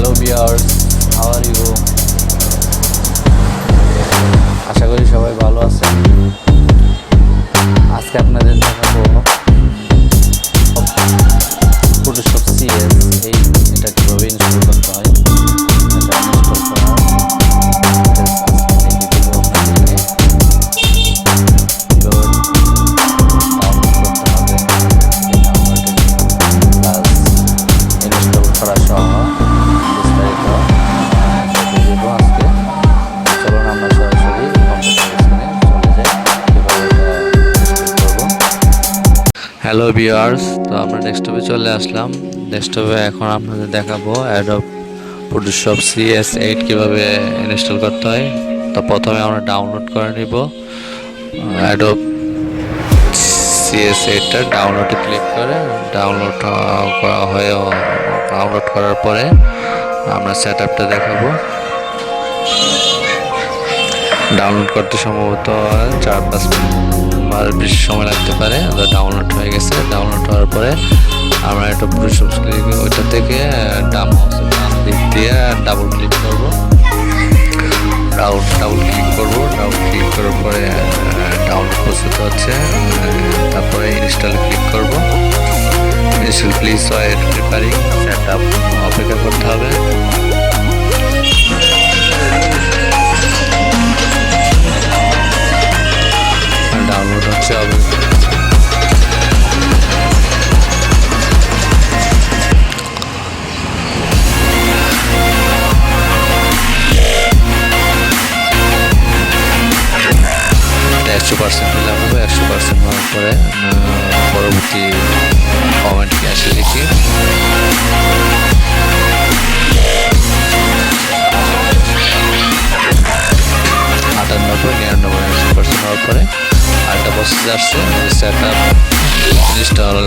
Hello viewers, how are you? আশা করি সবাই ভালো আছেন। আজকে আপনাদের দেখাবো ফটোশপ সিএস এটা কিভাবে ইনস্টল করতে হয়। এটা ইনস্টল করার হ্যালো ভিউয়ার্স, তো আমরা ডেস্কটপে চলে আসলাম। ডেস্কটপে এখন আপনাদের দেখাবো অ্যাডোব ফটোশপ CS8 কিভাবে ইনস্টল করতে হয়। তো প্রথমে আমরা ডাউনলোড করে নিব অ্যাডোব CS8টা। ডাউনলোডে ক্লিক করে ডাউনলোড করার পরে আমরা সেটআপটা দেখাবো। ডাউনলোড করতে সম্ভবত 4-5 মিনিট বেশি সময় লাগতে পারে। ডাউনলোড হয়ে গেছে। ডাউনলোড হওয়ার পরে আমরা একটা ফটোশপ ওইটা থেকে ডান দিক দিয়ে ডাবল ক্লিক করব। ডাবল ক্লিক করার পরে ডাউনলোড প্রসেস হচ্ছে। তারপরে ইনস্টলে ক্লিক করব। Install please wait preparing setup, অপেক্ষা করতে হবে। ডাউনলোড হচ্ছে হবে। এটা 100% হলে হবে। 100% হওয়ার পরে পরবর্তী কমেন্ট কি আসে দেখি। হওয়ার পরে আরেকটা প্রসেস আসছে, সেটআপ ইনস্টল।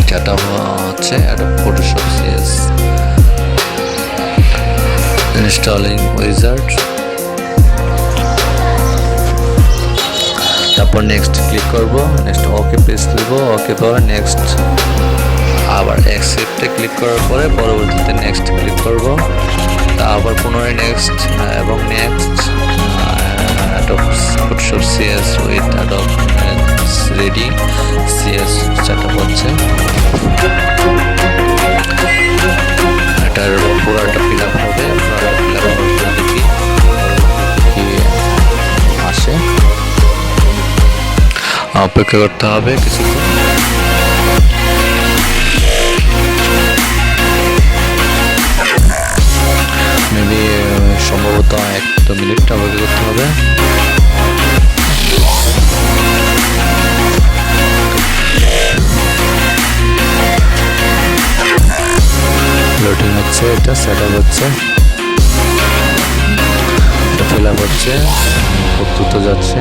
সেটআপ হচ্ছে Adobe Photoshop CS installing wizard. তারপর নেক্সট ক্লিক করব। নেক্সট ওকে পেজ দিব। ওকে পরে নেক্সট, আবার অ্যাকসেপ্টে ক্লিক করার পরে পরবর্তীতে নেক্সট ক্লিক করব। আবার পুনরায় নেক্সট এবং next. Adobe Photoshop CS with Adobe ready CS setup হচ্ছে। এটার পুরোটা ফিল আপ হবে। দেখি কি আসে। অপেক্ষা করতে হবে কিছুক্ষণ। মেবি সম্ভবত 1 মিনিট অপেক্ষা করতে হবে। লোডিং হচ্ছে, এটা সেটআপ হচ্ছে, এটা ফিল আপ হচ্ছে, খুব দ্রুত যাচ্ছে।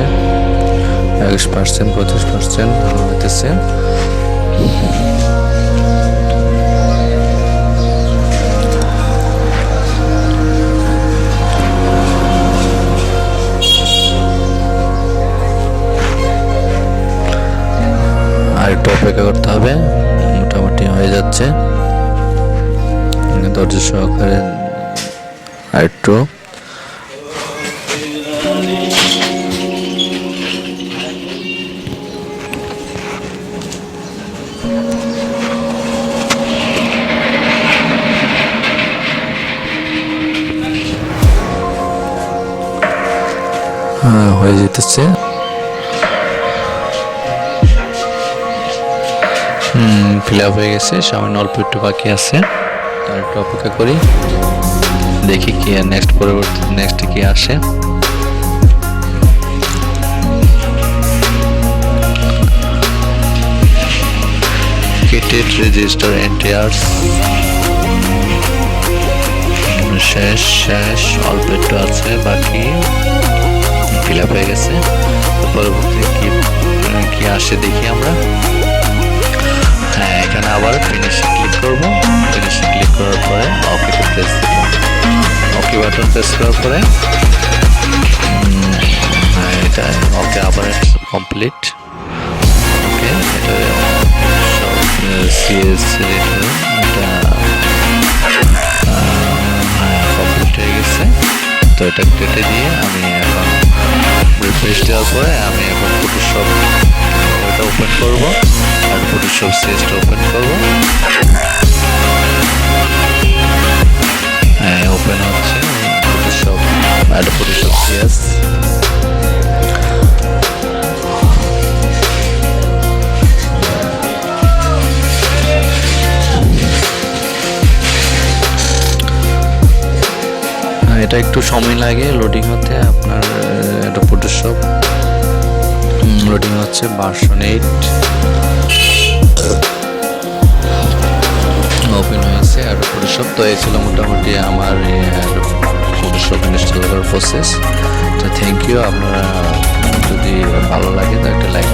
21%, 25% হতেছে। আরেকটু অপেক্ষা করতে হবে। মোটামুটি হয়ে যাচ্ছে। ধৈর্য সহকারে আরেকটু। হয়ে যেতেছে। ফিল আপ হয়ে গেছে। সামান্য অল্প একটু বাকি আছে। তার একটু অপেক্ষা করি, দেখি কি নেক্সট পরবর্তী নেক্সটে কি আসে। কিটেড রেজিস্টার এন্ট্রিয়ার্স শেষ অল্প একটু আছে বাকি। ফিল আপ হয়ে গেছে। পরবর্তী কি আসে দেখি আমরা। হ্যাঁ, এখানে আবার ফিনিশে ক্লিক করব। ফিনিশে ক্লিক করার পরে ওকে প্রেস দেব। ওকে বাটন প্রেস করার পরে এটা ওকে আবার কমপ্লিট। ওকে, এটা সব সিএস এটা কমপ্লিট হয়ে গেছে। তো এটা কেটে দিয়ে আমি এখন রিফ্রেশ দেওয়ার পরে আমি এখন ফটোশপ ওটা ওপেন করব আর ফটোশপ সিএসটা ওপেন করব। হ্যাঁ, ওপেন হচ্ছে ফটোশপ আর ফটোশপ সিএস। এটা একটু সময় লাগে লোডিং হতে। আপনার এটা ফটোশপ লোডিং হচ্ছে ভার্সন 8 ওপেন হয়েছে আর ফটোশপ। তো এই ছিল মোটামুটি আমার ফটোশপ ইনস্টল করার প্রসেস। তো থ্যাংক ইউ। আপনারা যদি ভালো লাগে তো একটা লাইক